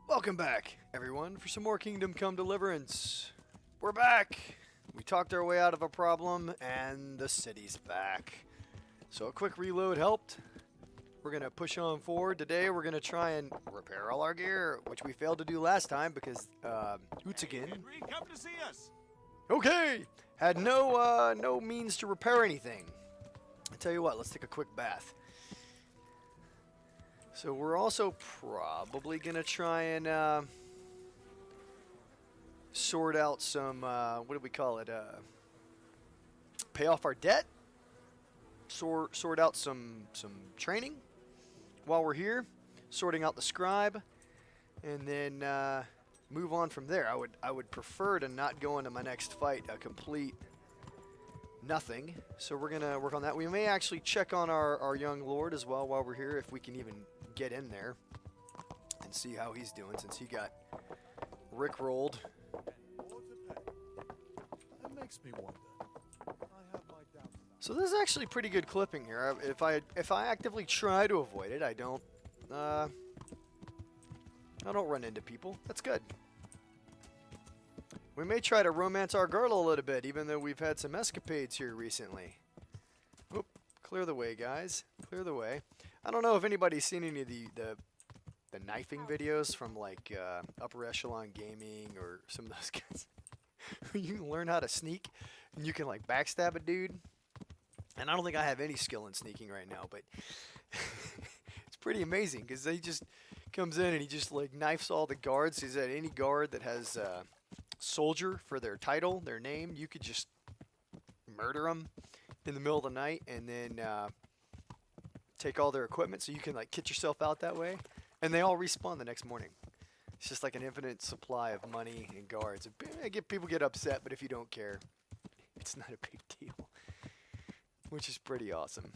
Welcome back, everyone, for some more Kingdom Come Deliverance. We're back! We talked our way out of a problem, and the city's back. So a quick reload helped. We're going to push on forward. Today we're going to try and repair all our gear, which we failed to do last time because, Utsugen... Henry, come to see us! Okay! Had no means to repair anything. I tell you what, let's take a quick bath. So we're also probably going to try and sort out some, what do we call it, pay off our debt? Sort out some training while we're here, sorting out the scribe, and then move on from there. I would prefer to not go into my next fight a complete nothing, so we're going to work on that. We may actually check on our young lord as well while we're here, if we can even get in there and see how he's doing, since he got rickrolled. That makes me wonder. I have my doubts. So this is actually pretty good clipping here. If I actively try to avoid it, I don't run into people. That's good. We may try to romance our girl a little bit, even though we've had some escapades here recently. Oop, clear the way, guys. Clear the way. I don't know if anybody's seen any of the knifing videos from like Upper Echelon Gaming or some of those guys. You can learn how to sneak and you can like backstab a dude. And I don't think I have any skill in sneaking right now, but it's pretty amazing because he just comes in and he just like knifes all the guards. He's at any guard that has soldier for their title, their name. You could just murder them in the middle of the night and then take all their equipment so you can like kit yourself out that way. And they all respawn the next morning. It's just like an infinite supply of money and guards. People get upset, but if you don't care, it's not a big deal. Which is pretty awesome.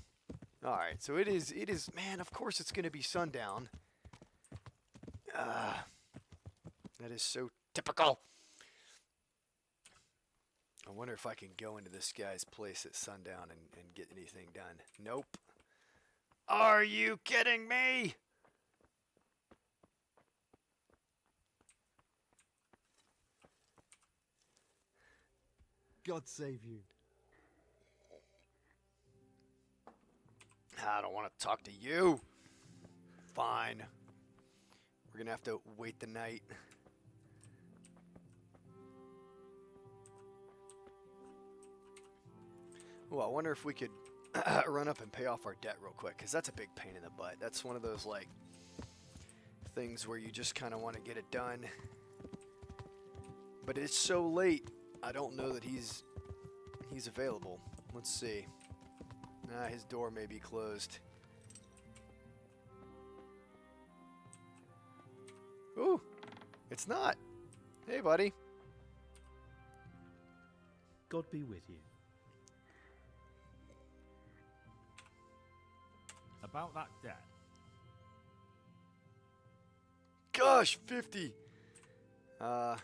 Alright, so it is, man, of course it's going to be sundown. That is so typical. I wonder if I can go into this guy's place at sundown and get anything done. Nope. Are you kidding me? God save you. I don't want to talk to you. Fine. We're going to have to wait the night. Oh, I wonder if we could run up and pay off our debt real quick, because that's a big pain in the butt. That's one of those, like, things where you just kind of want to get it done. But it's so late, I don't know that he's available. Let's see. His door may be closed. Ooh, it's not. Hey, buddy. God be with you. About that debt. Gosh, 50. I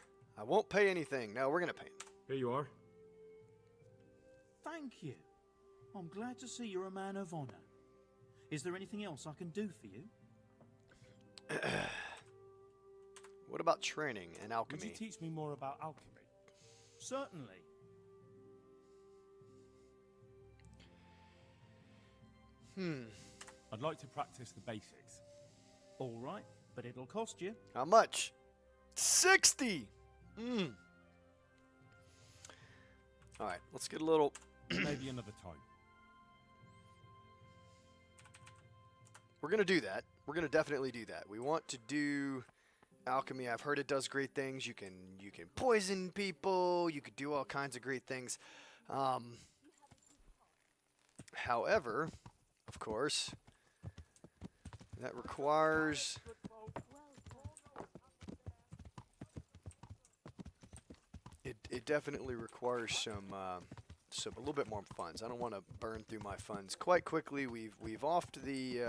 won't pay anything. No, we're gonna pay him. Here you are. Thank you. I'm glad to see you're a man of honor. Is there anything else I can do for you? What about training and Would alchemy? you teach me more about alchemy? Certainly. I'd like to practice the basics. All right, but it'll cost you. How much? 60! Alright, let's get a little... Maybe another time. We're going to do that. We're going to definitely do that. We want to do alchemy. I've heard it does great things. You can poison people. You could do all kinds of great things. However, of course, that requires... It definitely requires some a little bit more funds. I don't want to burn through my funds quite quickly. We've offed the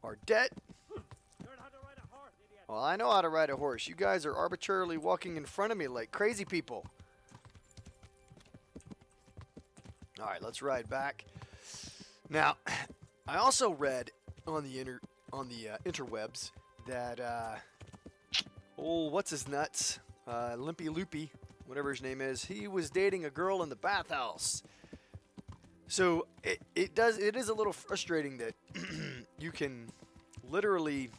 our debt. Well, I know how to ride a horse. You guys are arbitrarily walking in front of me like crazy people. All right, let's ride back. Now, I also read on the interwebs that what's his nuts, Limpy Loopy, whatever his name is, he was dating a girl in the bathhouse. So it is a little frustrating that you can literally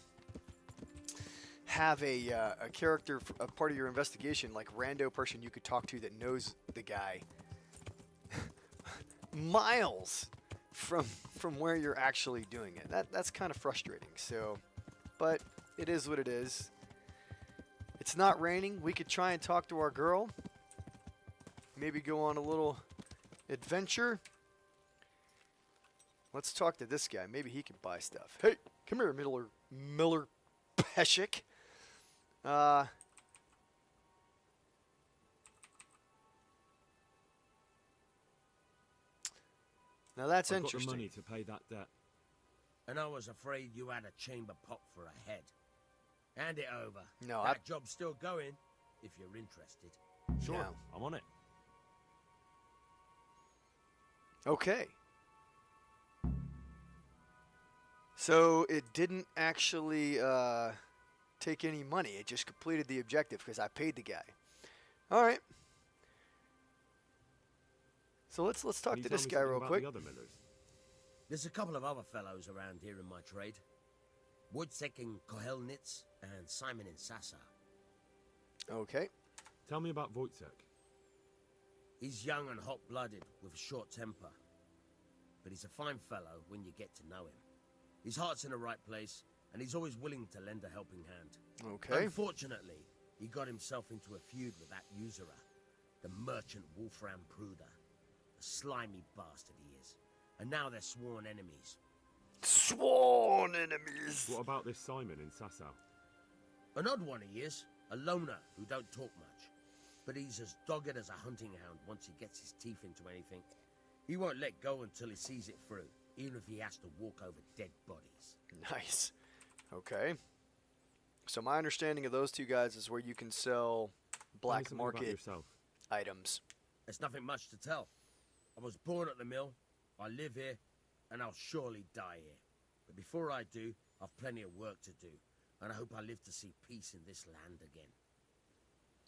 have a character, a part of your investigation, like rando person you could talk to that knows the guy miles from where you're actually doing it. That's kind of frustrating. So, but it is what it is. It's not raining. We could try and talk to our girl. Maybe go on a little adventure. Let's talk to this guy. Maybe he can buy stuff. Hey, come here, Miller Peshik. Now that's I've got the interesting. money to pay that debt. And I was afraid you had a chamber pot for a head. Hand it over. No, that job's still going, if you're interested. Sure, No. I'm on it. Okay. So it didn't actually take any money. It just completed the objective because I paid the guy. All right. So let's talk Can you to tell this me guy something real about quick. The other millers? There's a couple of other fellows around here in my trade. Woodsek in Kohelnitz and Simon in Sassa. Okay. Tell me about Wojtek. He's young and hot-blooded with a short temper. But he's a fine fellow when you get to know him. His heart's in the right place, and he's always willing to lend a helping hand. Okay. Unfortunately, he got himself into a feud with that usurer, the merchant Wolfram Pruder. A slimy bastard he is. And now they're sworn enemies. Sworn enemies. What about this Simon in Sasau? An odd one he is, a loner who don't talk much. But he's as dogged as a hunting hound once he gets his teeth into anything. He won't let go until he sees it through, even if he has to walk over dead bodies. Nice. Okay. So my understanding of those two guys is where you can sell Tell me black something about market yourself. items. There's nothing much to tell. I was born at the mill, I live here, and I'll surely die here. But before I do, I've plenty of work to do, and I hope I live to see peace in this land again.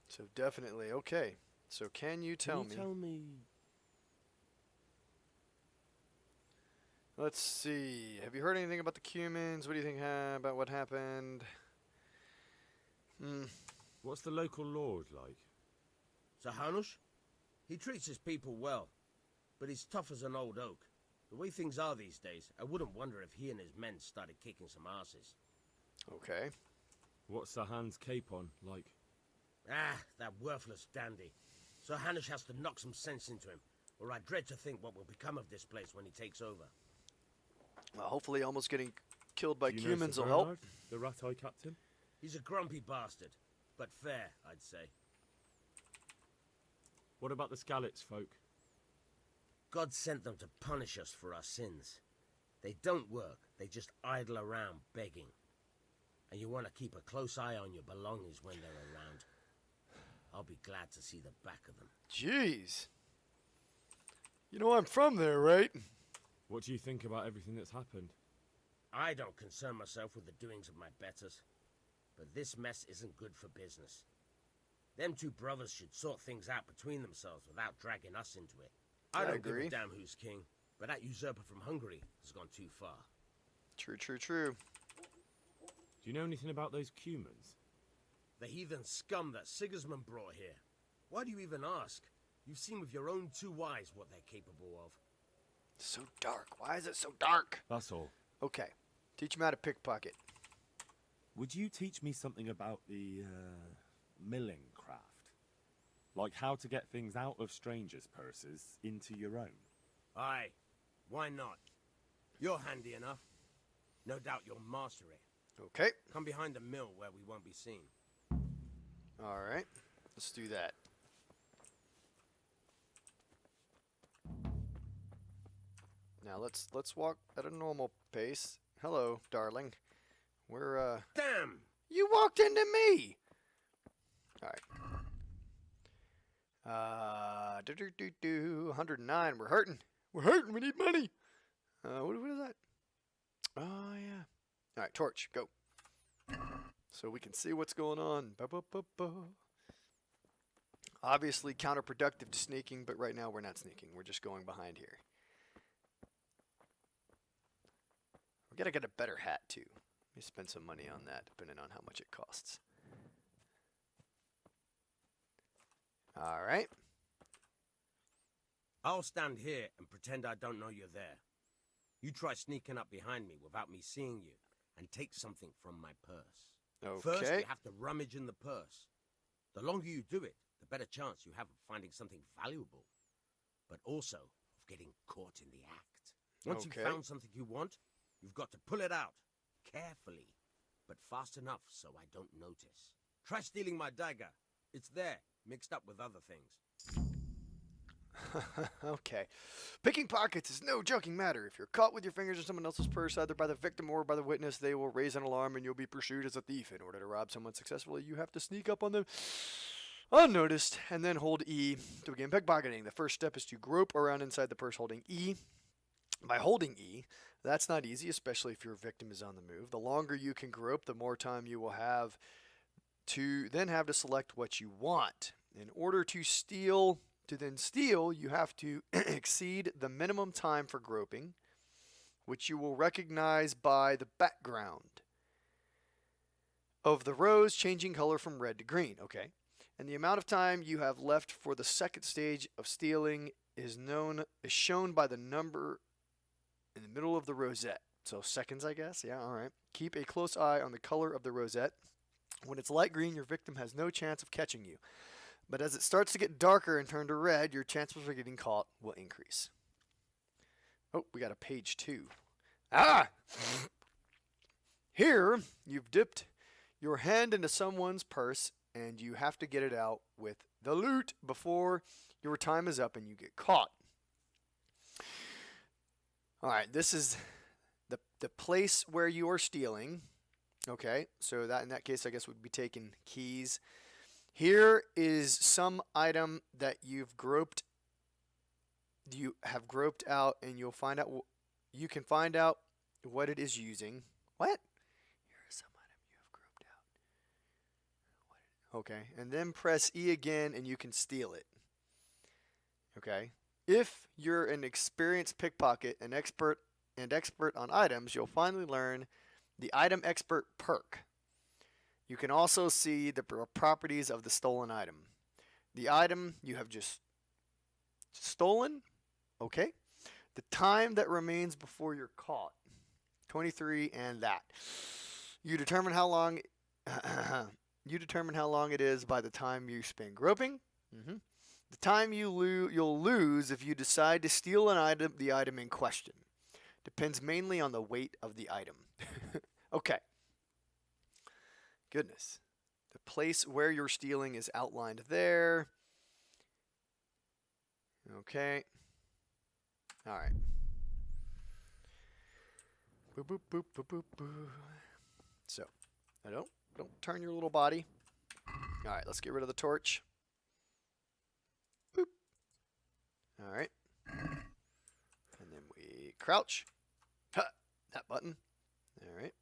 So definitely. Okay. So can you tell me? Let's see. Have you heard anything about the Cumans? What do you think about what happened? What's the local lord like? So Hanush? He treats his people well, but he's tough as an old oak. The way things are these days, I wouldn't wonder if he and his men started kicking some asses. Okay. What's Sahan's capon like? Ah, that worthless dandy. So Hanush has to knock some sense into him, or I dread to think what will become of this place when he takes over. Well, hopefully almost getting killed by Do you know Cumans Sir will help. Bernard, the Rattay captain? He's a grumpy bastard, but fair, I'd say. What about the Skalitz folk? God sent them to punish us for our sins. They don't work, they just idle around begging. And you want to keep a close eye on your belongings when they're around. I'll be glad to see the back of them. Jeez. You know I'm from there, right? What do you think about everything that's happened? I don't concern myself with the doings of my betters. But this mess isn't good for business. Them two brothers should sort things out between themselves without dragging us into it. I don't agree. give a damn who's king, but that usurper from Hungary has gone too far. True, true, true. Do you know anything about those Cumans? The heathen scum that Sigismund brought here. Why do you even ask? You've seen with your own two eyes what they're capable of. So dark. Why is it so dark? That's all. Okay. Teach him how to pickpocket. Would you teach me something about the, milling craft? Like how to get things out of strangers' purses into your own? Aye, why not? You're handy enough. No doubt you'll master it. Okay. Come behind the mill where we won't be seen. All right. Let's do that. Now let's walk at a normal pace. Hello, darling. We're Damn! You walked into me. All right. 109. We're hurting. We're hurting. We need money. What is that? Oh yeah. All right, torch. Go. so we can see what's going on. Ba-ba-ba-ba. Obviously counterproductive to sneaking, but right now we're not sneaking. We're just going behind here. We gotta get a better hat too. Let me spend some money on that, depending on how much it costs. All right. I'll stand here and pretend I don't know you're there. You try sneaking up behind me without me seeing you and take something from my purse. Okay. First, you have to rummage in the purse. The longer you do it, the better chance you have of finding something valuable, but also of getting caught in the act. Once you've found something you want, you've got to pull it out, carefully, but fast enough so I don't notice. Try stealing my dagger. It's there, mixed up with other things. Okay. Picking pockets is no joking matter. If you're caught with your fingers in someone else's purse, either by the victim or by the witness, they will raise an alarm and you'll be pursued as a thief. In order to rob someone successfully, you have to sneak up on them unnoticed and then hold E to begin pickpocketing. The first step is to grope around inside the purse holding E. By holding E, that's not easy, especially if your victim is on the move. The longer you can grope, the more time you will have to select what you want. In order to then steal, you have to exceed the minimum time for groping, which you will recognize by the background of the rows changing color from red to green. Okay. And the amount of time you have left for the second stage of stealing is shown by the number in the middle of the rosette. So seconds, I guess. Yeah, all right. Keep a close eye on the color of the rosette. When it's light green, your victim has no chance of catching you. But as it starts to get darker and turn to red, your chances of getting caught will increase. Oh, we got a page 2. Ah! Here, you've dipped your hand into someone's purse, and you have to get it out with the loot before your time is up and you get caught. All right, this is the place where you are stealing. Okay, so that in that case, I guess would be taking keys. Here is some item that you have groped out, and you can find out what it is using. What? Here is some item you have groped out. Okay, and then press E again, and you can steal it. Okay. If you're an experienced pickpocket and expert on items, you'll finally learn the Item Expert perk. You can also see the properties of the stolen item. The item you have just stolen, okay? The time that remains before you're caught, 23, and that. You determine how long it is by the time you spend groping. The time you'll lose if you decide to steal the item in question. Depends mainly on the weight of the item. Okay. Goodness. The place where you're stealing is outlined there. Okay. All right. Boop, boop, boop, boop, boop, boop. So, don't turn your little body. All right, let's get rid of the torch. Boop. All right. And then we crouch. Ha! That button. All right.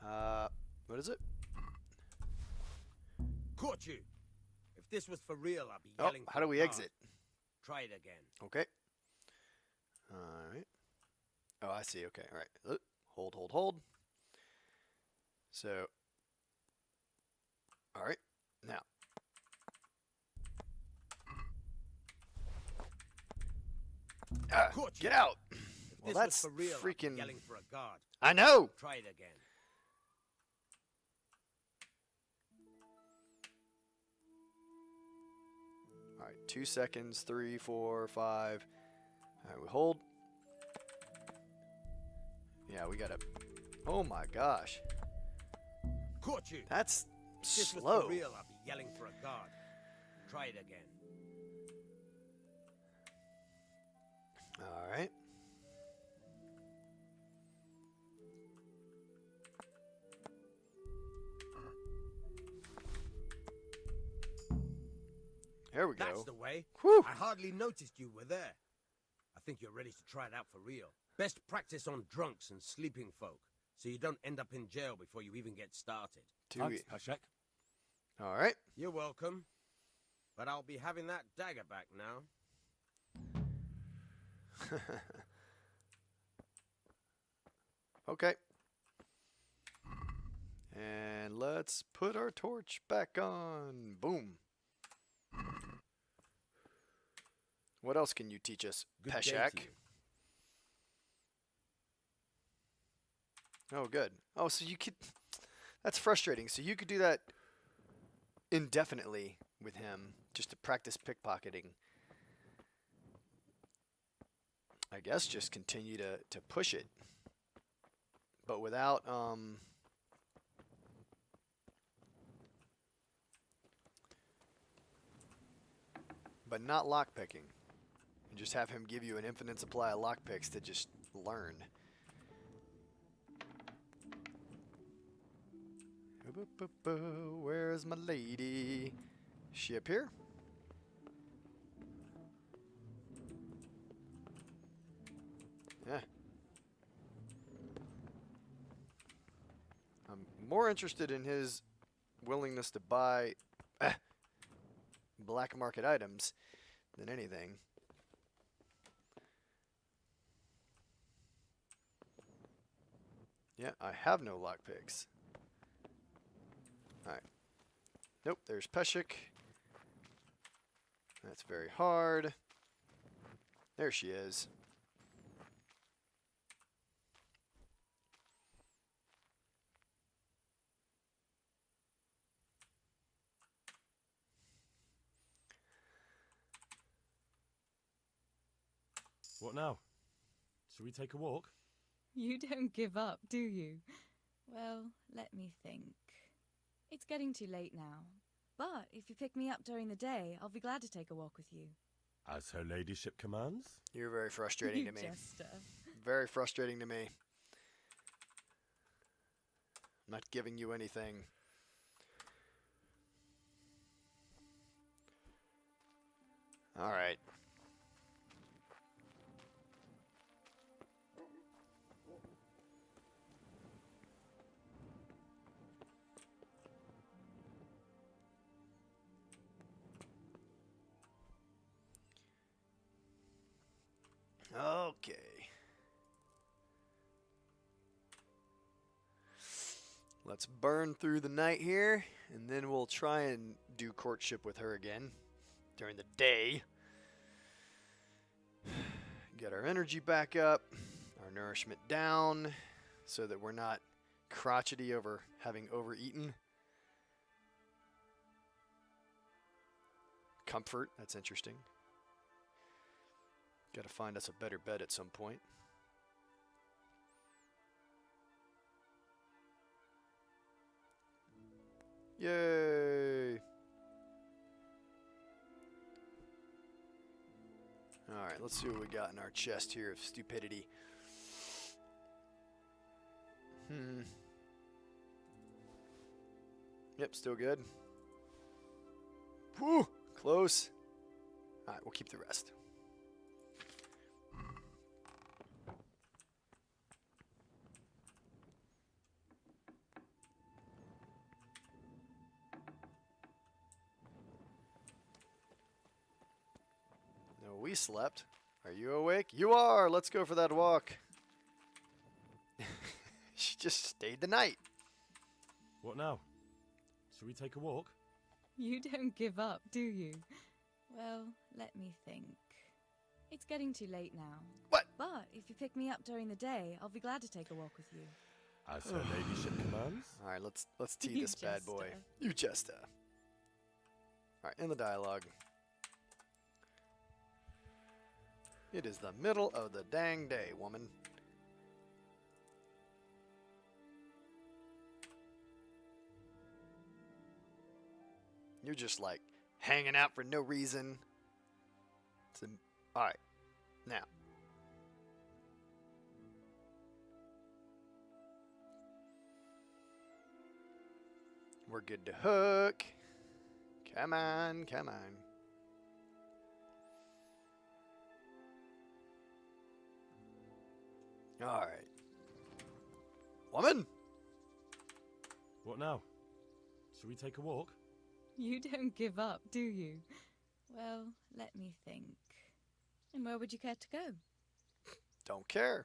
Oh. What is it? Caught you. If this was for real, I'd be yelling. How do we exit? Try it again. Okay. All right. Oh, I see. Okay. All right. Hold, hold, hold. So. All right. Now. Get out. Well, that's for real, freaking. yelling for a guard. I know. Try it again. All right. 2 seconds. 3, 4, 5. All right. We hold. Yeah, we gotta. Oh my gosh. Caught you. That's If this slow. was for real, I'd be yelling for a guard. Try it again. All right. There we That's go. the way. Whew. I hardly noticed you were there. I think you're ready to try it out for real. Best practice on drunks and sleeping folk, so you don't end up in jail before you even get started. Thanks, Peshek. All right. You're welcome. But I'll be having that dagger back now. Okay. And let's put our torch back on. Boom. What else can you teach us, Good day Peshek? to you. Oh, good. Oh, so you could... That's frustrating. So you could do that indefinitely with him, just to practice pickpocketing. I guess just continue to push it. But without... But not lockpicking. And just have him give you an infinite supply of lockpicks to just learn. Where's my lady? Is she up here? Yeah. I'm more interested in his willingness to buy black market items than anything. Yeah, I have no lockpicks. Alright. Nope, there's Peshek. That's very hard. There she is. What now? Shall we take a walk? You don't give up, do you? Well, let me think. It's getting too late now. But if you pick me up during the day, I'll be glad to take a walk with you. As her ladyship commands? You're very frustrating You to me. jester. Very frustrating to me. I'm not giving you anything. Alright. Okay. Let's burn through the night here, and then we'll try and do courtship with her again during the day. Get our energy back up, our nourishment down, so that we're not crotchety over having overeaten. Comfort, that's interesting. Got to find us a better bed at some point. Yay! Alright, let's see what we got in our chest here of stupidity. Yep, still good. Whew! Close. Alright, we'll keep the rest. No, we slept. Are you awake? You are! Let's go for that walk. She just stayed the night. What now? Shall we take a walk? You don't give up, do you? Well, let me think. It's getting too late now. What? But if you pick me up during the day, I'll be glad to take a walk with you. As her ladyship commands? Alright, let's tee You this bad boy. jester. You jester. Alright, in the dialogue. It is the middle of the dang day, woman. You're just like hanging out for no reason. Alright, now. We're good to hook. Come on, come on. Alright. Woman? What now? Shall we take a walk? You don't give up, do you? Well, let me think. And where would you care to go? Don't care.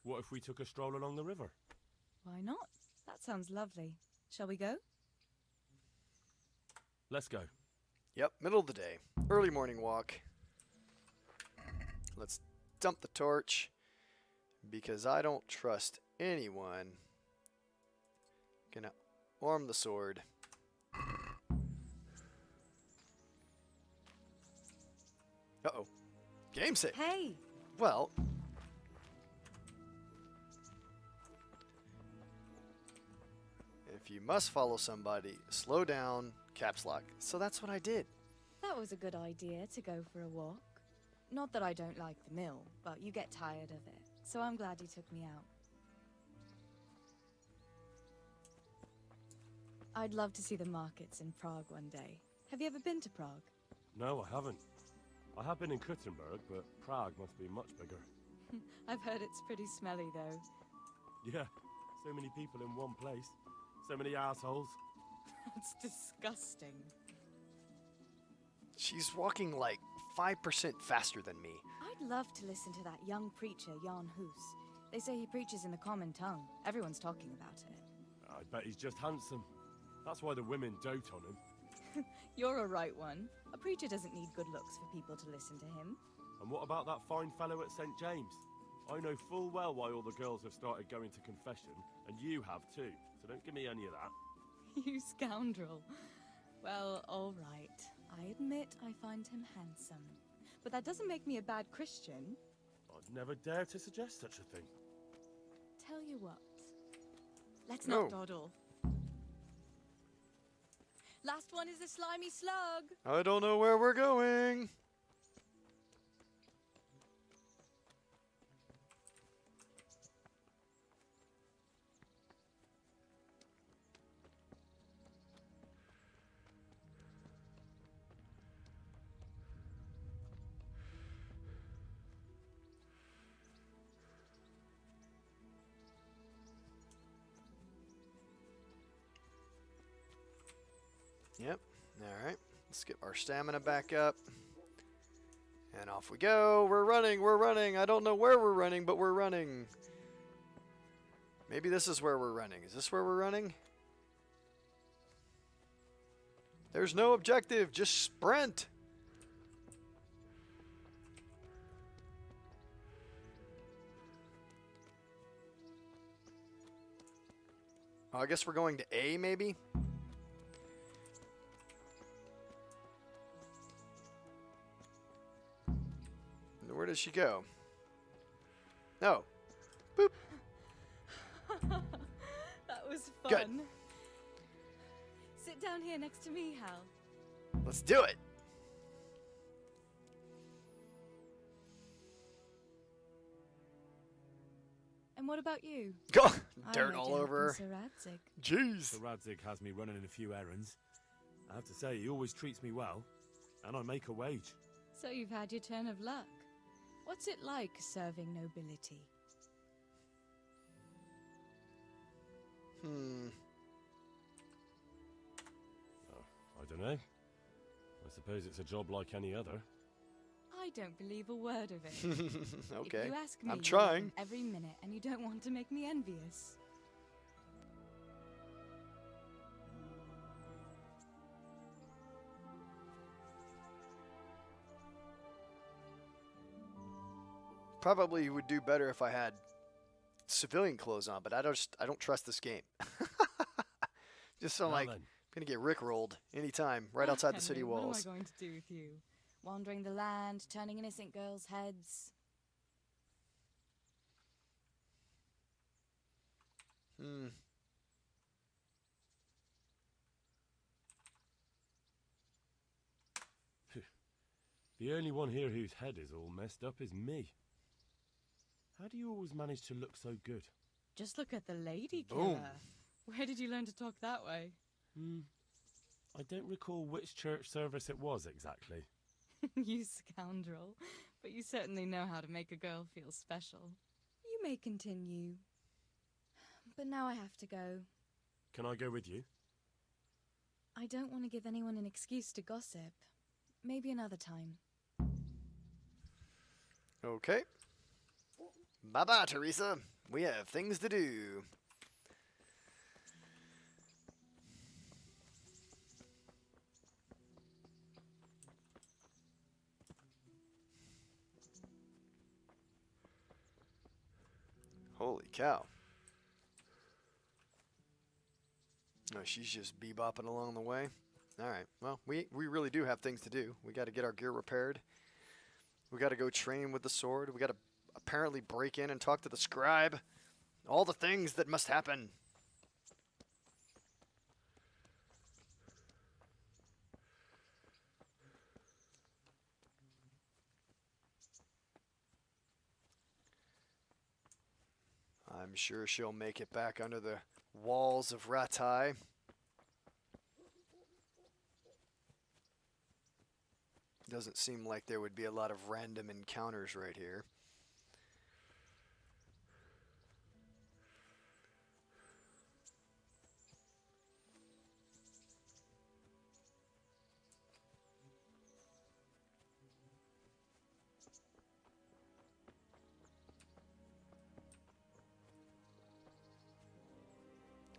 What if we took a stroll along the river? Why not? That sounds lovely. Shall we go? Let's go. Yep, middle of the day. Early morning walk. Let's dump the torch. Because I don't trust anyone. Gonna arm the sword. Uh-oh. Game save. Hey! Well. If you must follow somebody, slow down, caps lock. So that's what I did. That was a good idea to go for a walk. Not that I don't like the mill, but you get tired of it. So I'm glad you took me out. I'd love to see the markets in Prague one day. Have you ever been to Prague? No, I haven't. I have been in Kuttenberg, but Prague must be much bigger. I've heard it's pretty smelly, though. Yeah, so many people in one place. So many assholes. It's disgusting. She's walking like 5% faster than me. I'd love to listen to that young preacher, Jan Hus. They say he preaches in the common tongue. Everyone's talking about it. I bet he's just handsome. That's why the women dote on him. You're a right one. A preacher doesn't need good looks for people to listen to him. And what about that fine fellow at St. James? I know full well why all the girls have started going to confession, and you have too, so don't give me any of that. You scoundrel. Well, all right. I admit I find him handsome. But that doesn't make me a bad Christian. I'd never dare to suggest such a thing. Tell you what. Let's No. not dawdle. Last one is a slimy slug. I don't know where we're going. Yep. Alright. Let's get our stamina back up. And off we go. We're running. We're running. I don't know where we're running, but we're running. Maybe this is where we're running. Is this where we're running? There's no objective. Just sprint. Oh, I guess we're going to A, maybe? Where does she go? No. Boop. That was fun. Good. Sit down here next to me, Hal. Let's do it. And what about you? Go. I Dirt read all you helping over her. Sir Radzig. Jeez. So Radzig has me running in a few errands. I have to say, he always treats me well, and I make a wage. So you've had your turn of luck. What's it like serving nobility? I don't know. I suppose it's a job like any other. I don't believe a word of it. Okay. If you ask me, I'm you trying. live every minute, and you don't want to make me envious. Probably would do better if I had civilian clothes on, but I don't trust this game. Just so Now like then. I'm gonna get rickrolled anytime right outside the city Henry, walls. What am I going to do with you? Wandering the land, turning innocent girls' heads. The only one here whose head is all messed up is me. How do you always manage to look so good? Just look at the lady Boom. killer. Where did you learn to talk that way? I don't recall which church service it was exactly. You scoundrel. But you certainly know how to make a girl feel special. You may continue. But now I have to go. Can I go with you? I don't want to give anyone an excuse to gossip. Maybe another time. Okay. Bye-bye, Theresa. We have things to do. Holy cow. No, she's just bebopping along the way. Alright, well, we really do have things to do. We got to get our gear repaired. We got to go train with the sword. We got to apparently break in and talk to the scribe. All the things that must happen. I'm sure she'll make it back under the walls of Rattay. Doesn't seem like there would be a lot of random encounters right here.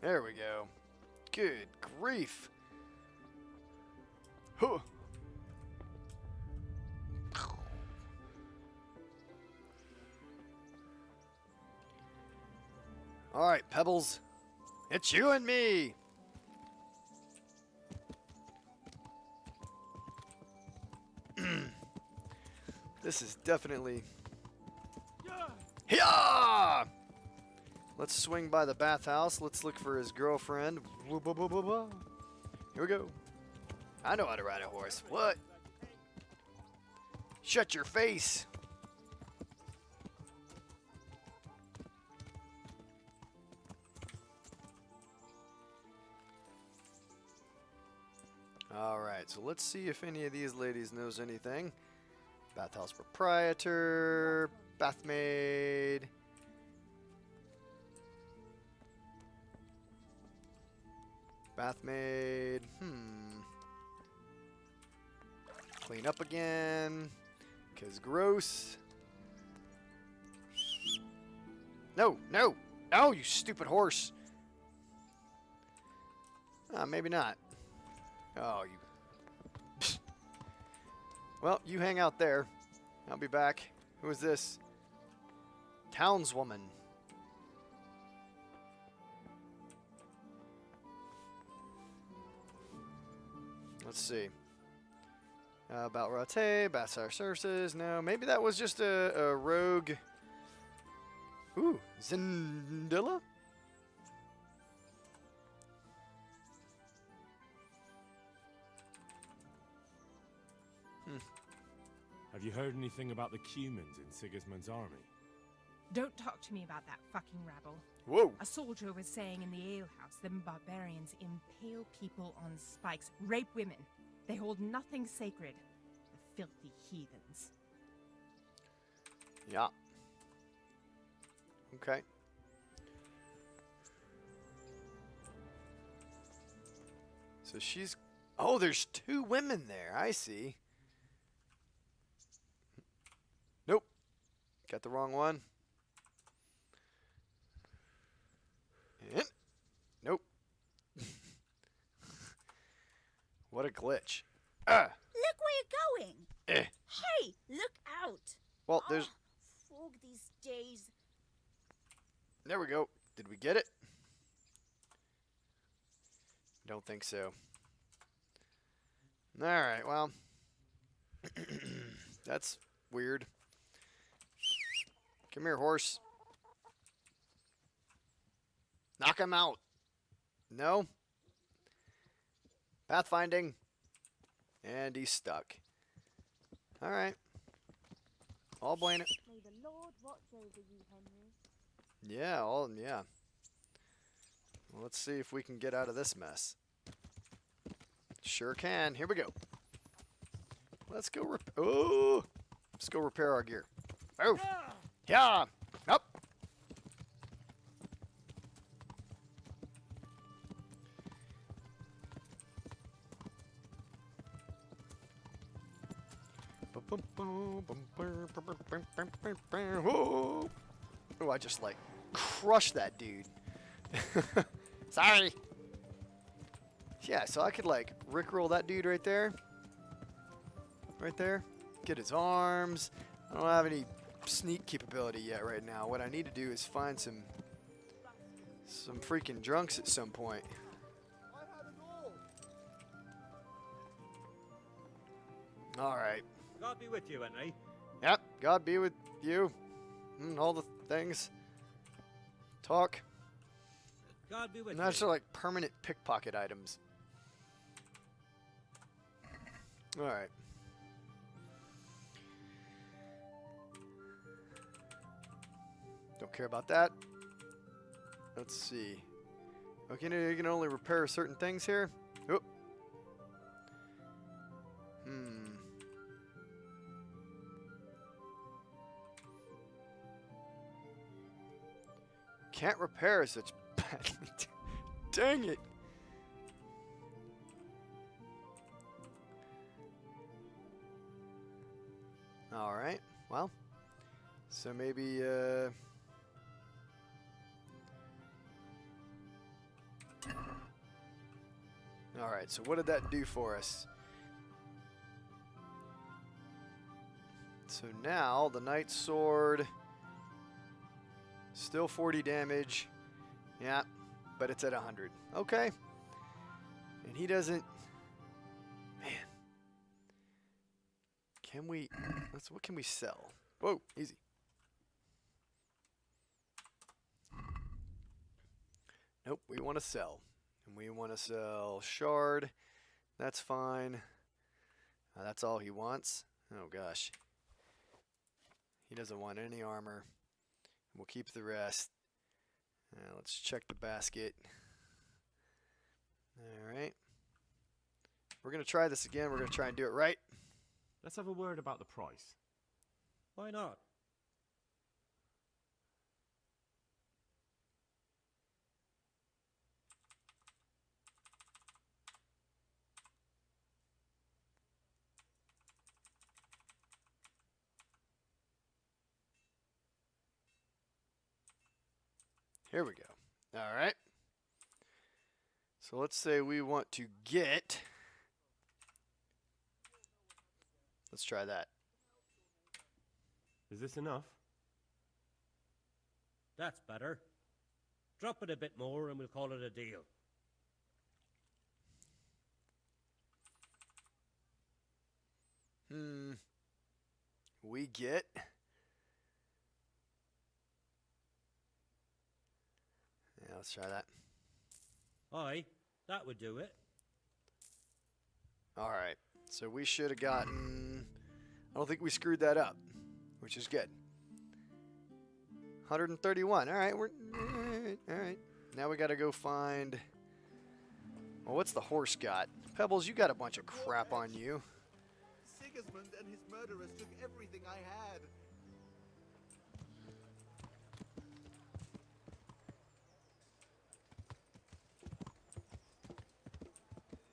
There we go. Good grief. Huh. All right, Pebbles. It's you and me. This is definitely... Yeah! Let's swing by the bathhouse. Let's look for his girlfriend. Here we go. I know how to ride a horse. What? Shut your face. Alright, so let's see if any of these ladies knows anything. Bathhouse proprietor, bathmaid. Bathmaid, Clean up again, 'cause gross. No, no, no, you stupid horse. Maybe not. Oh, you... Well, you hang out there. I'll be back. Who is this? Townswoman. Let's see. About Rattay, Bassar Services. No, maybe that was just a rogue. Ooh, Zindilla? Have you heard anything about the Cumans in Sigismund's army? Don't talk to me about that fucking rabble. Whoa. A soldier was saying in the alehouse them barbarians impale people on spikes, rape women. They hold nothing sacred. The filthy heathens. Yeah. Okay. So she's... Oh, there's two women there. I see. Nope. Got the wrong one. And... Nope. What a glitch. Ah! Look where you're going. Eh. Hey, look out. Well, there's... Fog these days. There we go. Did we get it? Don't think so. Alright, well. That's weird. Come here, horse. Knock him out. No? Pathfinding. And he's stuck. Alright. I'll blame it. May the Lord watch over you, Henry. Yeah, yeah. Well, let's see if we can get out of this mess. Sure can. Here we go. Let's go rip... Oh! Let's go repair our gear. Oh! Yeah! Up! Whoa! Oh, I just like crushed that dude. Sorry. Yeah, so I could like rickroll that dude right there. Right there. Get his arms. I don't have any sneak capability yet right now. What I need to do is find some freaking drunks at some point. I had it all. Alright. God be with you, Henry. Yep, God be with you. All the things. Talk. God be with And you. that's like permanent pickpocket items. Alright. Don't care about that. Let's see. Okay, you can only repair certain things here. Oop. Can't repair such badly. Dang it. Alright, well. So maybe, Alright, so what did that do for us? So now, the Knight's Sword, still 40 damage. Yeah, but it's at 100. Okay. And he doesn't... Man. Can we... what can we sell? Whoa, easy. Nope, we want to sell. And we want to sell Shard. That's fine. That's all he wants. Oh, gosh. He doesn't want any armor. We'll keep the rest. Let's check the basket. Alright. We're going to try this again. We're going to try and do it right. Let's have a word about the price. Why not? Here we go. Alright. So let's say we want to get... Let's try that. Is this enough? That's better. Drop it a bit more and we'll call it a deal. We get... Yeah, let's try that. Aye, that would do it. Alright. So we should have gotten... I don't think we screwed that up, which is good. 131. Alright, we're... Alright. Now we gotta go find... Well, what's the horse got? Pebbles, you got a bunch of crap on you. Sigismund and his murderers took everything I had.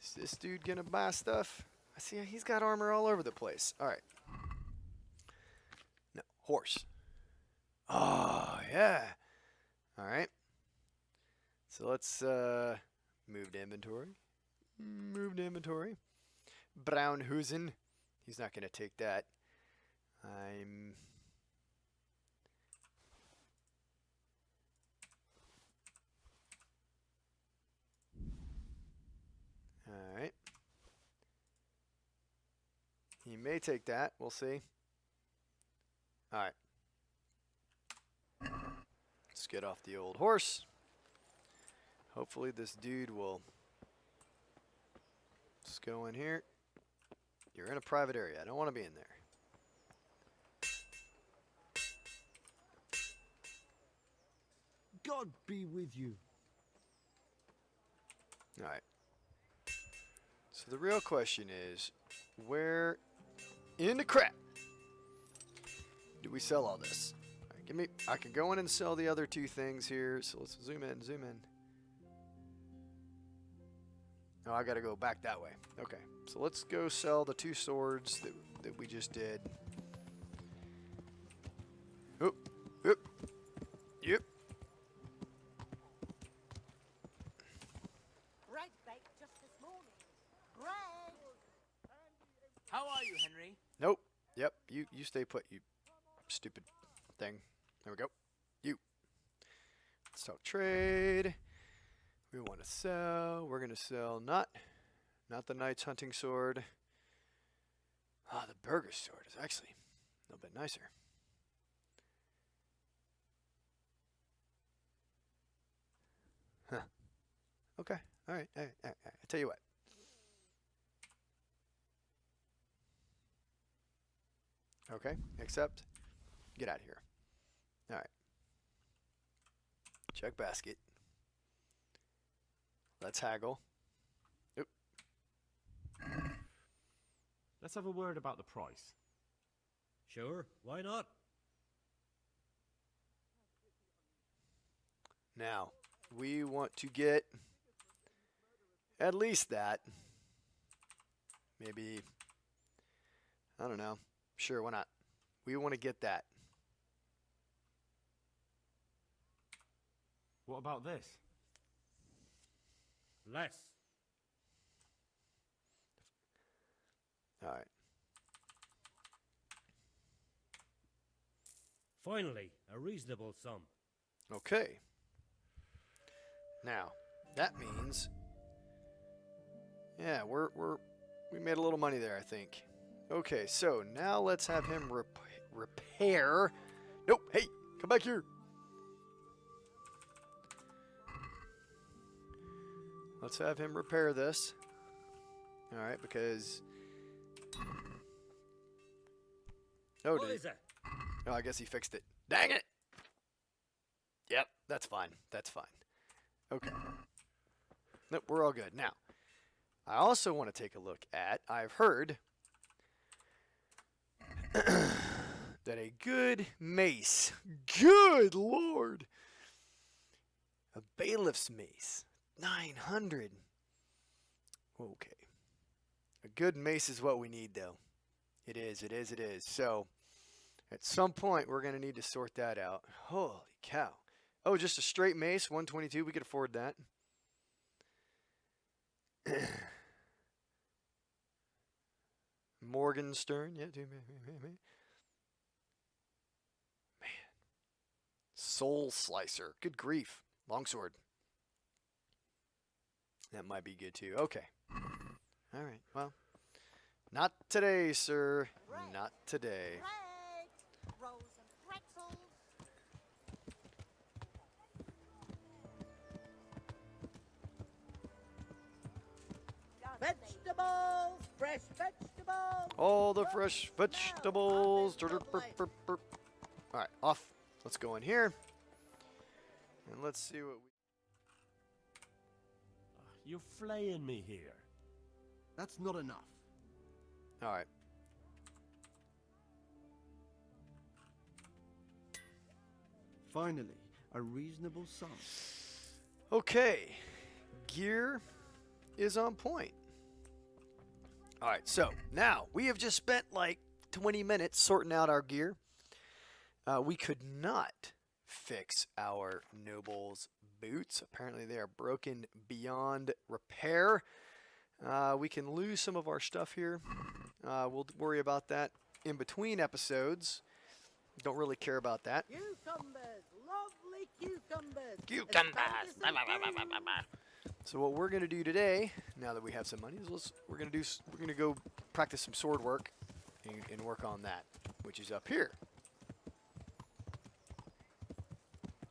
Is this dude gonna buy stuff? I see he's got armor all over the place. Alright. No, horse. Oh, yeah. Alright. So let's move to inventory. Move to inventory. Braunhusen. He's not gonna take that. Alright. He may take that. We'll see. Alright. Let's get off the old horse. Hopefully this dude will... Let's go in here. You're in a private area. I don't want to be in there. God be with you. Alright. So the real question is, where in the crap did we sell all this? All right, give me. I can go in and sell the other two things here. So let's zoom in. Zoom in. Oh, I gotta go back that way. Okay, so let's go sell the two swords that we just did. Oop, oop, yep. Bread baked just this morning. Bread! How are you, Henry? Nope. Yep. You stay put. You stupid thing. There we go. You. Let's talk trade. We want to sell. We're gonna sell not the knight's hunting sword. Ah, the burger sword is actually a little bit nicer. Huh. Okay. All right. All right. All right. I tell you what. Okay. Accept. Get out of here. All right. Check basket. Let's haggle. Oop. Let's have a word about the price. Sure, why not? Now, we want to get at least that. Maybe, I don't know. Sure, why not? We want to get that. What about this? Less. All right. Finally, a reasonable sum. Okay. Now, that means, yeah, we made a little money there, I think. Okay, so now let's have him repair. Nope, hey, come back here. Let's have him repair this. All right, because What is it? Oh, I guess he fixed it. Dang it! Yep, that's fine. That's fine. Okay. Nope, we're all good. Now, I also want to take a look at, I've heard that a good mace, good lord, a bailiff's mace, 900. Okay. A good mace is what we need, though. It is, it is, it is. So, at some point, we're going to need to sort that out. Holy cow. Oh, just a straight mace, 122. We could afford that. Morgenstern. Yeah, man. Soul Slicer. Good grief. Longsword. That might be good too. Okay. All right. Well, not today, sir. Not today. Bread! Rolls and pretzels! Vegetables! Fresh vegetables! All the fresh vegetables. All right, off. Let's go in here. And let's see what we... You're flaying me here. That's not enough. All right. Finally, a reasonable sum. Okay. Gear is on point. All right, so now we have just spent like 20 minutes sorting out our gear. We could not fix our nobles' boots. Apparently they are broken beyond repair. We can lose some of our stuff here. We'll worry about that in between episodes. Don't really care about that. Cucumbers! Lovely cucumbers! Cucumbers! So what we're gonna do today, now that we have some money, is we're gonna go practice some sword work and work on that, which is up here.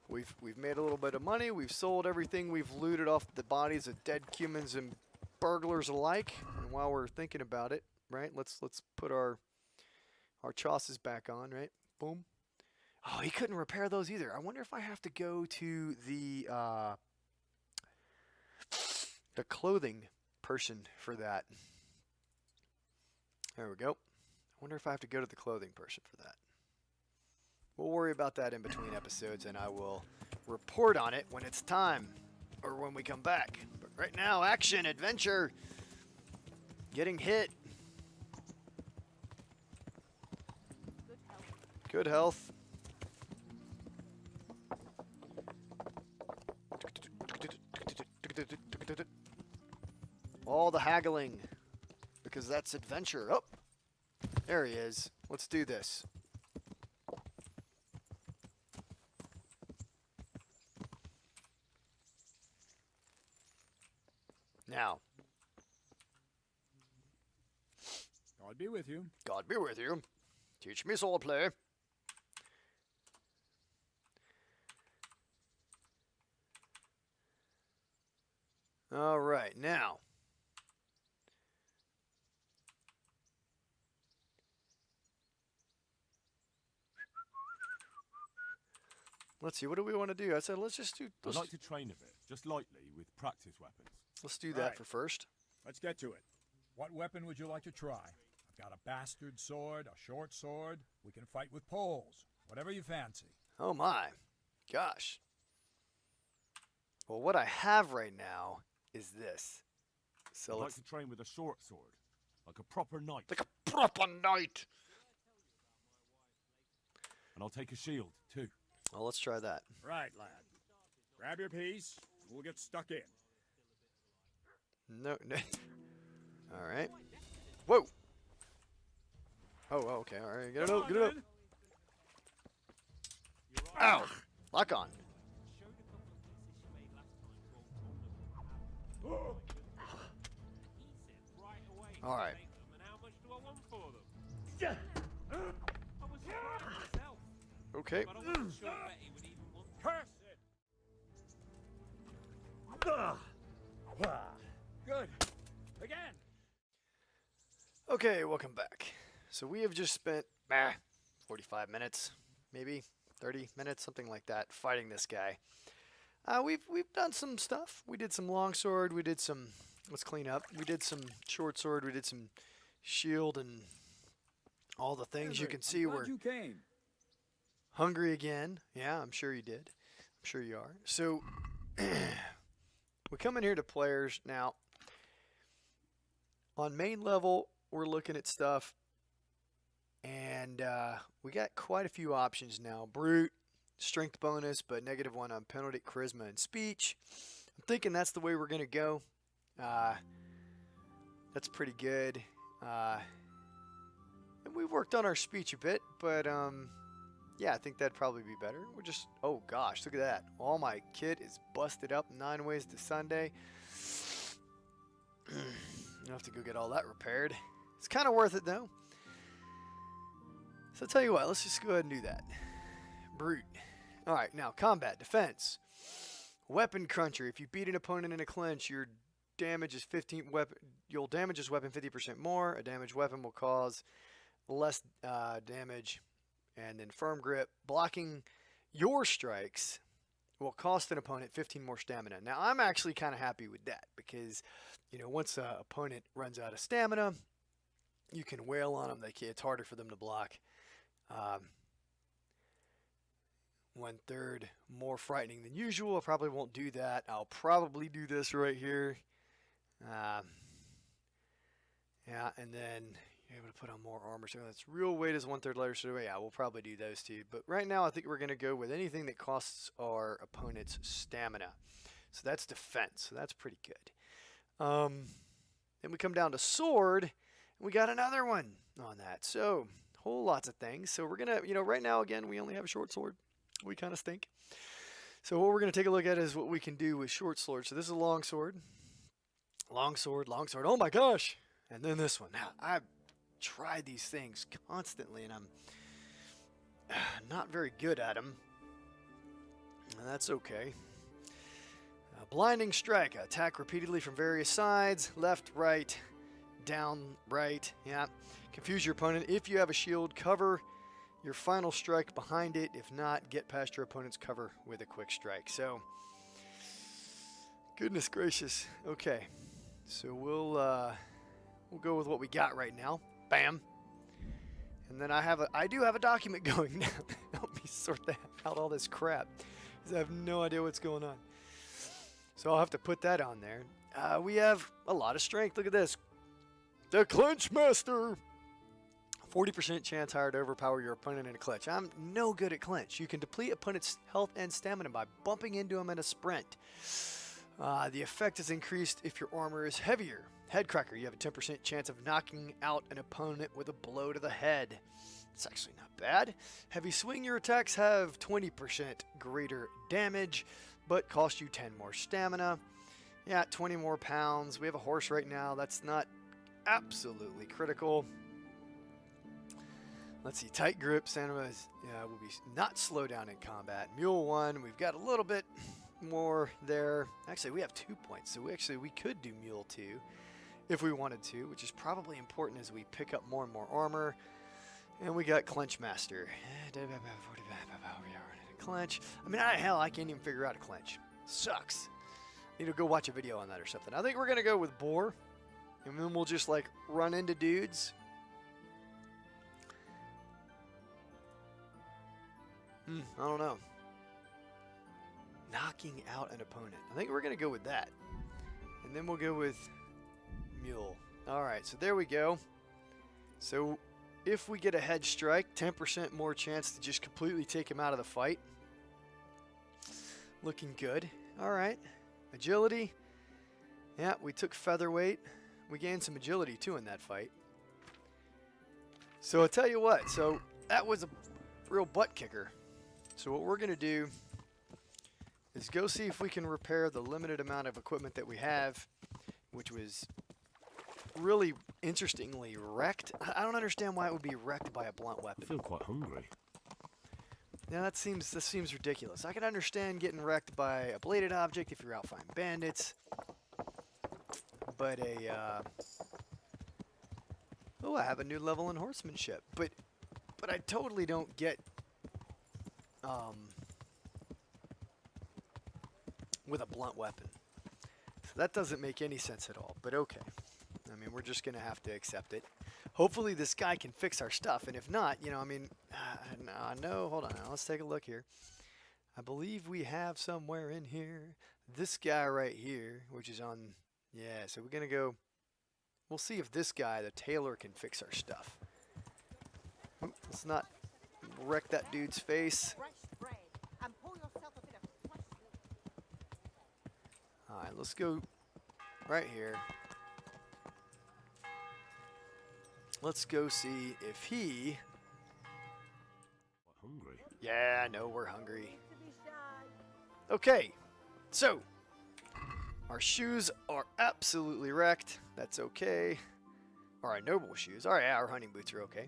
We've made a little bit of money. We've sold everything. We've looted off the bodies of dead humans and burglars alike. And while we're thinking about it, right? Let's put our chassis back on, right? Boom. Oh, he couldn't repair those either. I wonder if I have to go to the clothing person for that. There we go. I wonder if I have to go to the clothing person for that. We'll worry about that in between episodes, and I will report on it when it's time, or when we come back. But right now, action, adventure, getting hit. Good health. All the haggling, because that's adventure. Oh, there he is. Let's do this. Now, God be with you. God be with you. Teach me swordplay. All right, now. Let's see, what do we want to do? I said, let's just do. I'd like to train a bit, just lightly, with practice weapons. Let's do that Right. for first. Let's get to it. What weapon would you like to try? I've got a bastard sword, a short sword. We can fight with poles. Whatever you fancy. Oh my, gosh. Well, what I have right now is this. So I'd like let's to train with a short sword, like a proper knight. like a proper knight. And I'll take a shield, too. Well, let's try that. Right, lad. Grab your piece. We'll get stuck in. No, no. All right. Whoa. Oh, okay. All right. Get it up. Get it up. Ow. Lock on. All right. Okay. Curse it! Good. Again. Okay, welcome back. So we have just spent 45 minutes, maybe 30 minutes, something like that, fighting this guy. We've done some stuff. We did some longsword. We did some. Let's clean up. We did some short sword. We did some shield and all the things you can see. We're You came. hungry again. Yeah, I'm sure you did. I'm sure you are. So we come in here to players now. On main level, we're looking at stuff, and we got quite a few options now. Brute, strength bonus, but -1 on penalty, charisma, and speech. I'm thinking that's the way we're going to go. That's pretty good. And we've worked on our speech a bit, but yeah, I think that'd probably be better. We're just, oh gosh, look at that. All my kit is busted up 9 ways to Sunday. You have to go get all that repaired. It's kind of worth it though. So I'll tell you what, let's just go ahead and do that. Brute. All right, now combat, defense. Weapon cruncher. If you beat an opponent in a clinch, your damage is 15. You'll damage his weapon 50% more. A damaged weapon will cause less damage. And then firm grip. Blocking your strikes will cost an opponent 15 more stamina. Now I'm actually kind of happy with that because, you know, once an opponent runs out of stamina, you can wail on them. It's harder for them to block. 1/3 more frightening than usual. I probably won't do that. I'll probably do this right here. Yeah, and then you're able to put on more armor. So that's real weight is 1/3 lighter. So yeah, we'll probably do those two. But right now, I think we're going to go with anything that costs our opponent's stamina. So that's defense. So that's pretty good. Then we come down to sword, and we got another one on that. So whole lots of things. So we're gonna, right now again, we only have a short sword. We kind of stink. So what we're gonna take a look at is what we can do with short sword. So this is a long sword. Long sword, long sword. Oh my gosh! And then this one. Now I've tried these things constantly, and I'm not very good at them. And that's okay. Blinding strike. Attack repeatedly from various sides. Left, right, down, right. Yeah. Confuse your opponent. If you have a shield, cover your final strike behind it. If not, get past your opponent's cover with a quick strike. So, goodness gracious. Okay. So we'll go with what we got right now. Bam. And then I do have a document going now. Help me sort out all this crap. 'Cause I have no idea what's going on. So I'll have to put that on there. We have a lot of strength. Look at this. The Clinch Master. 40% chance higher to overpower your opponent in a clinch. I'm no good at clinch. You can deplete opponent's health and stamina by bumping into him in a sprint. The effect is increased if your armor is heavier. Headcracker, you have a 10% chance of knocking out an opponent with a blow to the head. It's actually not bad. Heavy swing, your attacks have 20% greater damage, but cost you 10 more stamina. Yeah, 20 more pounds. We have a horse right now. That's not absolutely critical. Let's see, tight grip, stamina will be not slow down in combat. Mule 1, we've got a little bit more there. Actually, we have 2 points, so we could do Mule 2 if we wanted to, which is probably important as we pick up more and more armor. And we got Clinch Master. Clinch. I mean, hell, I can't even figure out a clinch. Sucks. Need to go watch a video on that or something. I think we're going to go with Boar, and then we'll just, like, run into dudes. I don't know. Knocking out an opponent. I think we're going to go with that. And then we'll go with Mule. Alright, so there we go. So, if we get a head strike, 10% more chance to just completely take him out of the fight. Looking good. Alright. Agility. Yeah, we took featherweight. We gained some agility, too, in that fight. So, I'll tell you what. So, that was a real butt kicker. So what we're going to do is go see if we can repair the limited amount of equipment that we have, which was really interestingly wrecked. I don't understand why it would be wrecked by a blunt weapon. I feel quite hungry. Yeah, this seems ridiculous. I can understand getting wrecked by a bladed object if you're out fighting bandits, but oh, I have a new level in horsemanship, but I totally don't get with a blunt weapon. So that doesn't make any sense at all, but okay. I mean, we're just going to have to accept it. Hopefully this guy can fix our stuff, and if not, you know, I mean, no, hold on, now, let's take a look here. I believe we have somewhere in here this guy right here, which is on, yeah, so we're going to go, we'll see if this guy, the tailor, can fix our stuff. Oop, let's not wreck that dude's face. Alright, let's go right here. Let's go see if he... Hungry? Yeah, I know we're hungry. Okay, so our shoes are absolutely wrecked. That's okay. Our noble shoes. Alright, our hunting boots are okay.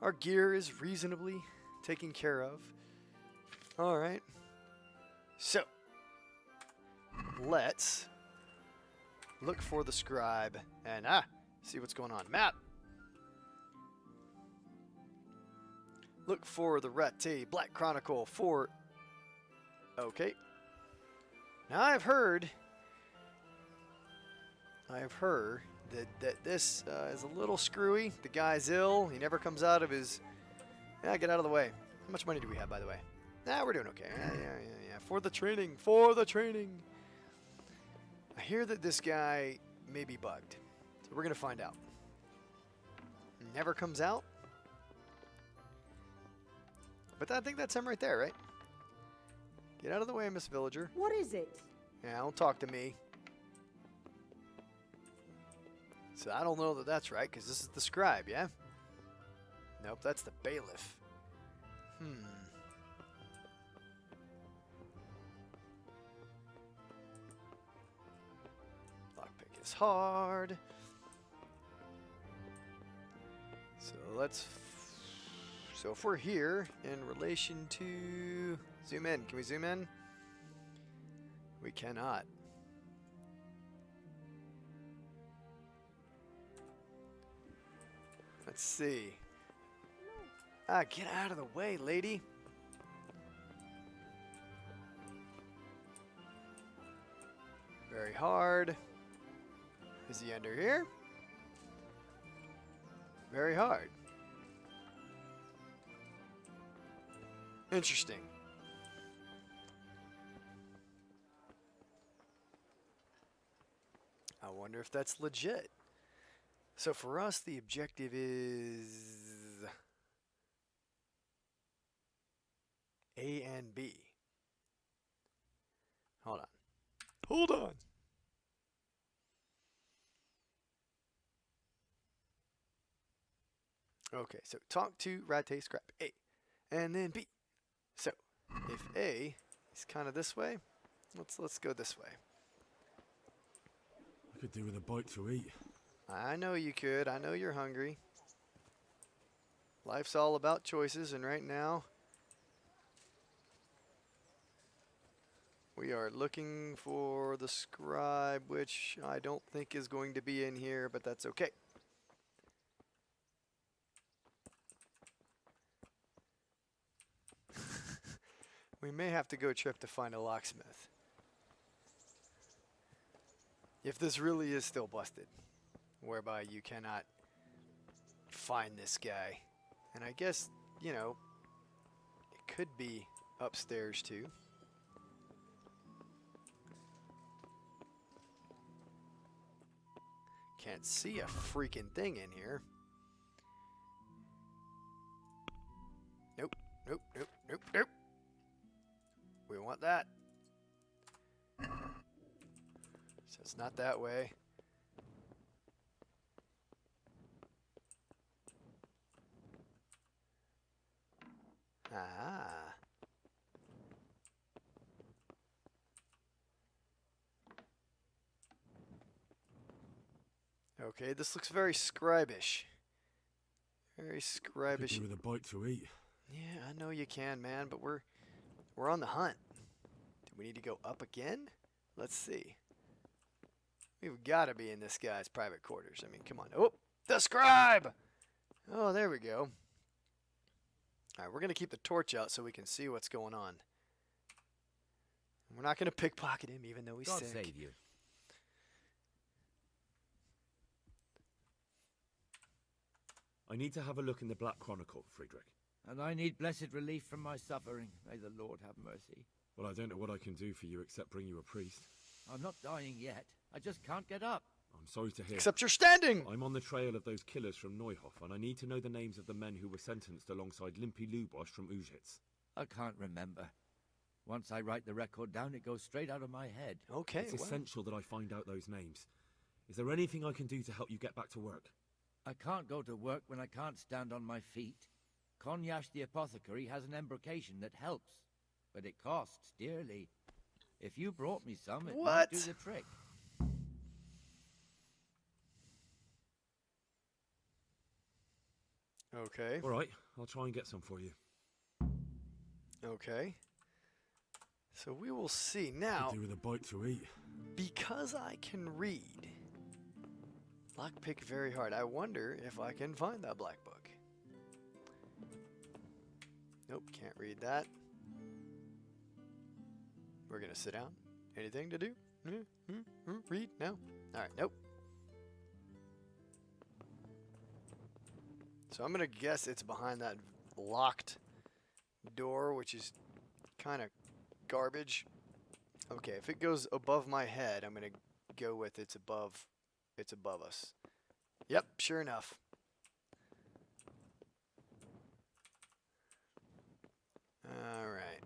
Our gear is reasonably taken care of. Alright. So, let's look for the scribe and see what's going on. Map! Look for the Rattay Black Chronicle for... Okay. Now I've heard that this is a little screwy. The guy's ill. He never comes out of his... Yeah, get out of the way. How much money do we have, by the way? Nah, we're doing okay. Yeah. For the training. I hear that this guy may be bugged. So we're going to find out. Never comes out? But I think that's him right there, right? Get out of the way, Miss Villager. What is it? Yeah, don't talk to me. So I don't know that that's right, because this is the scribe, yeah? Nope, that's the bailiff. Lockpick is hard. So let's... So if we're here in relation to... Zoom in. Can we zoom in? We cannot. Let's see. Get out of the way, lady. Very hard. Is he under here? Very hard. Interesting. I wonder if that's legit. So for us, the objective is A and B. Hold on. Hold on. Okay, so talk to Rattay Scribe A, and then B. So if A is kind of this way, let's go this way. I could do with a bite to eat. I know you could. I know you're hungry. Life's all about choices, and right now we are looking for the scribe, which I don't think is going to be in here, but that's okay. We may have to go trip to find a locksmith. If this really is still busted, whereby you cannot find this guy. And I guess, you know, it could be upstairs too. Can't see a freaking thing in here. Nope, nope, nope, nope, nope. We want that. So it's not that way. Ah. Okay, this looks very scribish. Very scribish. Could do with a bite to eat. Yeah, I know you can, man, but we're on the hunt. Do we need to go up again? Let's see. We've got to be in this guy's private quarters. I mean, come on. Oh, the scribe! Oh, there we go. All right, we're going to keep the torch out so we can see what's going on. We're not going to pickpocket him, even though he's God sick. save you. I need to have a look in the Black Chronicle, Friedrich. And I need blessed relief from my suffering. May the Lord have mercy. Well, I don't know what I can do for you except bring you a priest. I'm not dying yet. I just can't get up. I'm sorry to hear. Except you're standing! I'm on the trail of those killers from Neuhof, and I need to know the names of the men who were sentenced alongside Limpy Lubosch from Ujitz. I can't remember. Once I write the record down, it goes straight out of my head. Okay, It's essential that I find out those names. Is there anything I can do to help you get back to work? I can't go to work when I can't stand on my feet. Konyash the apothecary has an embrocation that helps, but it costs dearly. If you brought me some, it might do the trick. Okay. All right, I'll try and get some for you. Okay. So we will see now. Could do with a bite to eat. Because I can read lockpick very hard, I wonder if I can find that black book. Nope, can't read that. We're gonna sit down. Anything to do? Read? No? Alright, nope. So I'm gonna guess it's behind that locked door, which is kind of garbage. Okay, if it goes above my head, I'm gonna go with it's above us. Yep, sure enough. All right.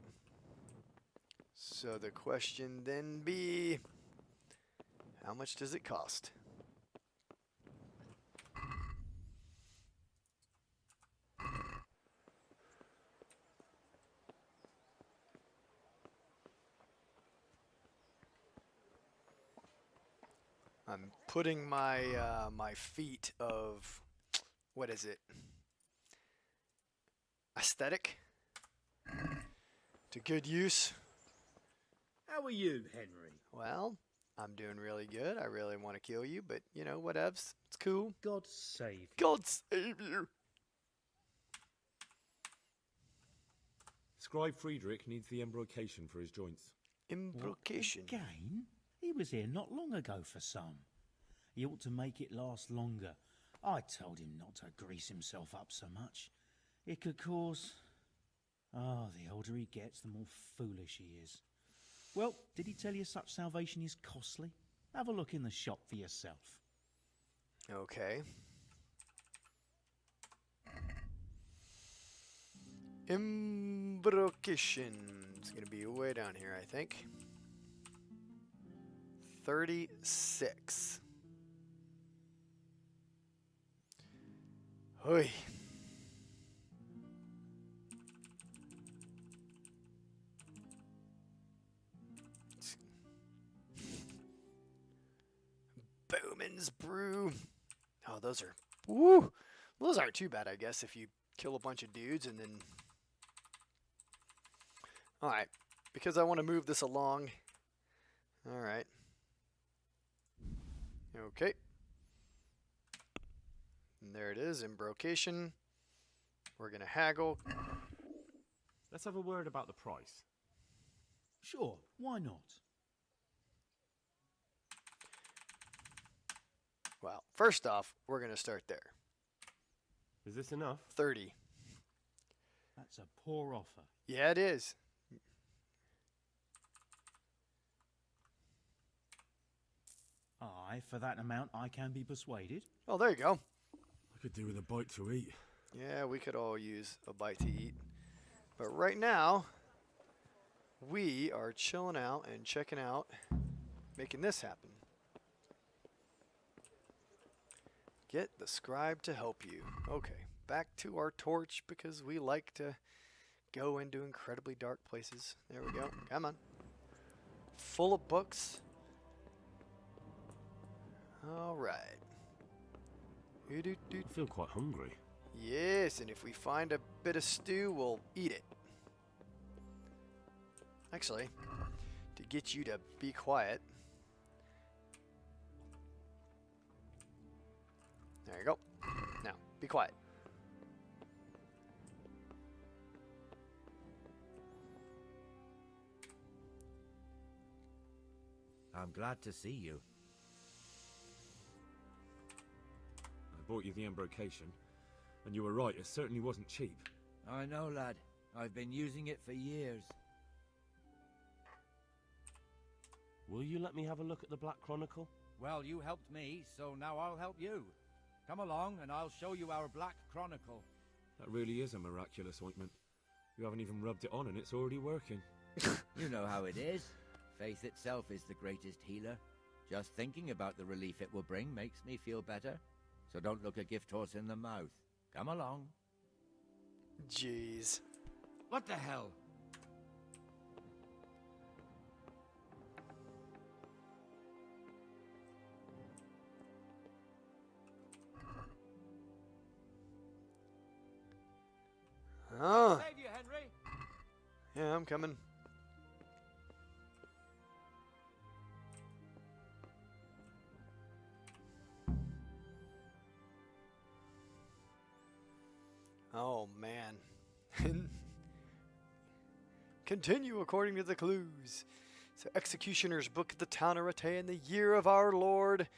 So the question then be, how much does it cost? I'm putting my my feet of, what is it? Aesthetic to good use. How are you, Henry? Well, I'm doing really good. I really want to kill you, but you know, whatevs. It's cool. God save you. God save you. Scribe Friedrich needs the embrocation for his joints. Embrocation. Again? He was here not long ago for some. He ought to make it last longer. I told him not to grease himself up so much. It could cause... Ah, the older he gets, the more foolish he is. Well, did he tell you such salvation is costly? Have a look in the shop for yourself. Okay. Embrocation is going to be way down here, I think. 36. Hoi. Bowman's Brew. Oh, those are... Woo! Those aren't too bad, I guess, if you kill a bunch of dudes and then... Alright. Because I want to move this along. Alright. Okay. And there it is, embrocation. We're going to haggle. Let's have a word about the price. Sure, why not? Well, first off, we're going to start there. Is this enough? 30. That's a poor offer. Yeah, it is. Aye, for that amount I can be persuaded. Oh, there you go. I could do with a bite to eat. Yeah, we could all use a bite to eat. But right now, we are chilling out and checking out, making this happen. Get the scribe to help you. Okay, back to our torch because we like to go into incredibly dark places. There we go. Come on. Full of books. All right. I feel quite hungry. Yes, and if we find a bit of stew, we'll eat it. Actually, to get you to be quiet. There you go. Now, be quiet. I'm glad to see you. I bought you the embrocation, and you were right, it certainly wasn't cheap. I know, lad. I've been using it for years. Will you let me have a look at the Black Chronicle? Well, you helped me, so now I'll help you. Come along, and I'll show you our Black Chronicle. That really is a miraculous ointment. You haven't even rubbed it on, and it's already working. You know how it is. Faith itself is the greatest healer. Just thinking about the relief it will bring makes me feel better. So don't look a gift horse in the mouth. Come along. Jeez. What the hell? Oh. Save you, Henry. Yeah, I'm coming. Oh, man. Continue according to the clues. So, Executioner's Book of the town of Rattay in the year of our Lord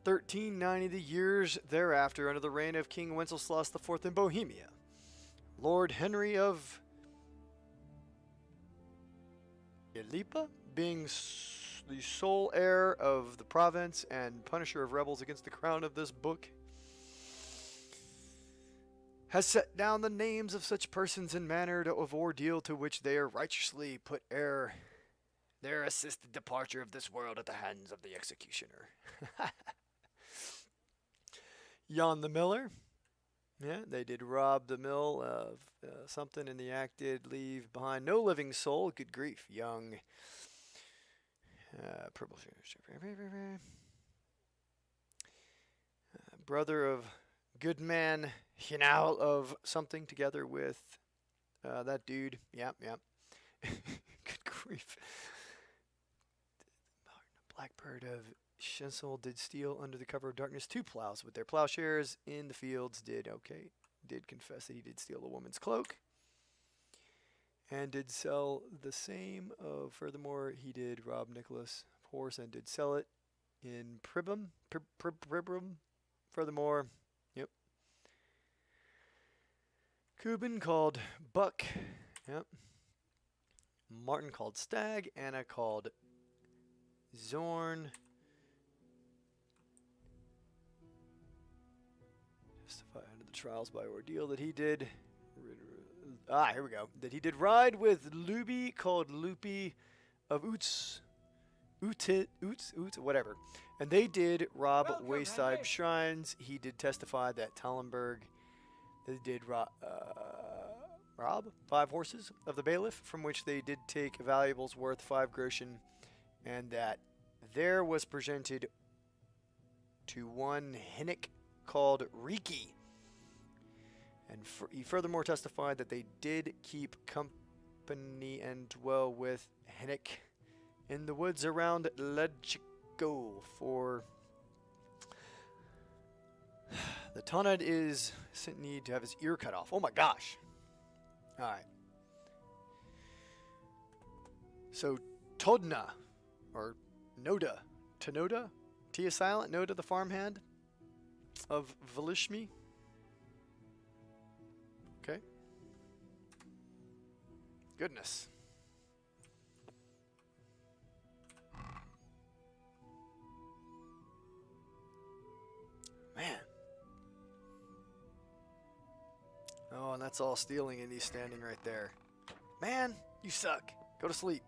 1390, the years thereafter, under the reign of King Wenceslaus IV in Bohemia. Lord Henry of Ilipa, being the sole heir of the province and punisher of rebels against the crown of this book, has set down the names of such persons in manner of ordeal to which they are righteously put ere their assisted departure of this world at the hands of the executioner. Jan the Miller. Yeah, they did rob the mill of something, and the act did leave behind no living soul. Good grief, young. Brother of good man Hinal of something, together with that dude. Yep. Good grief. Blackbird of Shinsel did steal under the cover of darkness 2 plows with their plowshares in the fields. Did confess that he did steal a woman's cloak. And did sell the same. Furthermore, he did rob Nicholas' horse and did sell it in Pribram. Furthermore, yep. Cuban called Buck Yep. Martin called Stag. Anna called Zorn. Justify under the trials by ordeal that he did. Here we go. That he did ride with Luby called Loopy of Oots, whatever. And they did rob Welcome, wayside Henry. shrines. He did testify that Tallenberg, they did rob 5 horses of the bailiff, from which they did take valuables worth 5 groschen, and that there was presented to one Hinnick called Riki. And he furthermore testified that they did keep company and dwell with Hinnick in the woods around Ledgico for the Tonad is need to have his ear cut off. Oh my gosh. Alright. So Todna, or Noda, Tenoda, Tia silent, Noda the farmhand of Velishmi. Okay. Goodness. Man. Oh, and that's all stealing, and he's standing right there. Man, you suck. Go to sleep.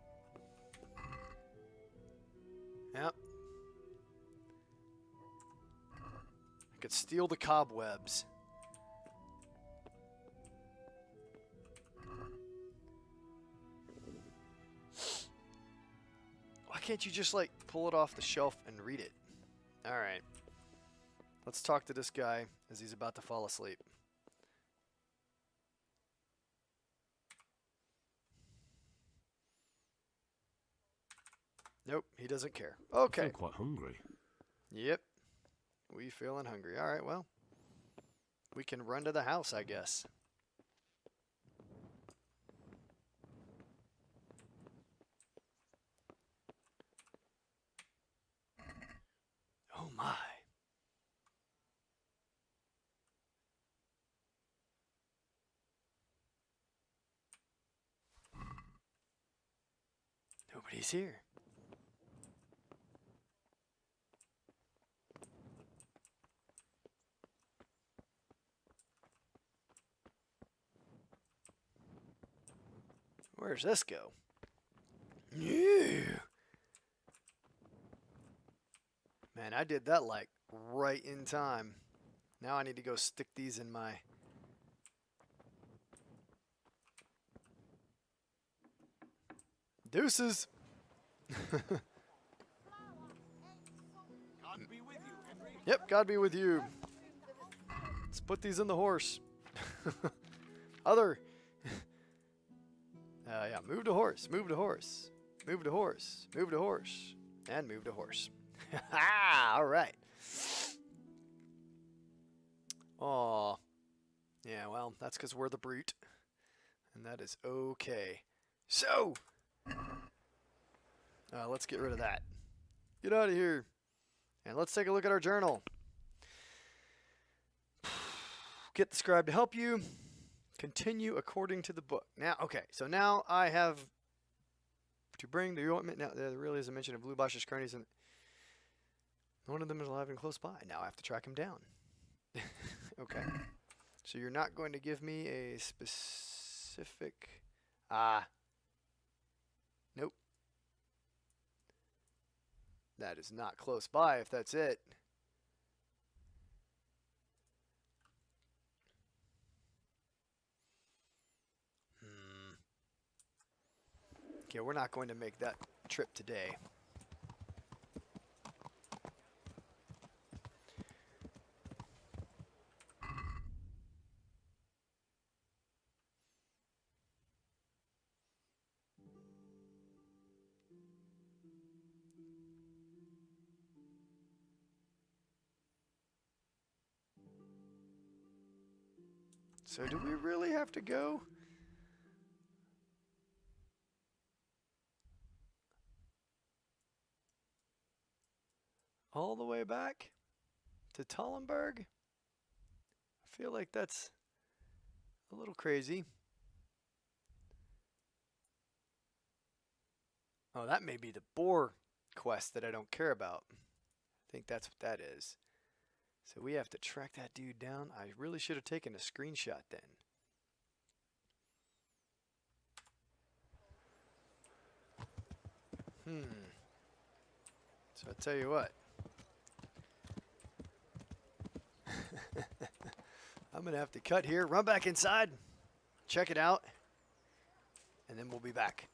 Yep. I could steal the cobwebs. Why can't you just, like, pull it off the shelf and read it? Alright. Let's talk to this guy as he's about to fall asleep. Nope, he doesn't care. Okay. I feel quite hungry. Yep. We feeling hungry. Alright, well. We can run to the house, I guess. Oh my. Nobody's here. Where's this go? Yeah. Man, I did that like right in time. Now I need to go stick these in my... Deuces! Yep, God be with you. Let's put these in the horse. Other... yeah, move to horse, move to horse, move to horse, move to horse, and move to horse. Ha! All right. Aw. Yeah, well, that's because we're the brute. And that is okay. So, let's get rid of that. Get out of here. And let's take a look at our journal. Get the scribe to help you. Continue according to the book. Now, okay, so now I have to bring the ointment. Now, there really is a mention of Blue Bosch's cronies, and one of them is alive and close by. Now I have to track him down. Okay. So you're not going to give me a specific... Nope. That is not close by, if that's it. Okay, we're not going to make that trip today. So do we really have to go? All the way back to Tallenberg? I feel like that's a little crazy. Oh, that may be the boar quest that I don't care about. I think that's what that is. So we have to track that dude down. I really should have taken a screenshot then. So I tell you what. I'm going to have to cut here, run back inside, check it out, and then we'll be back.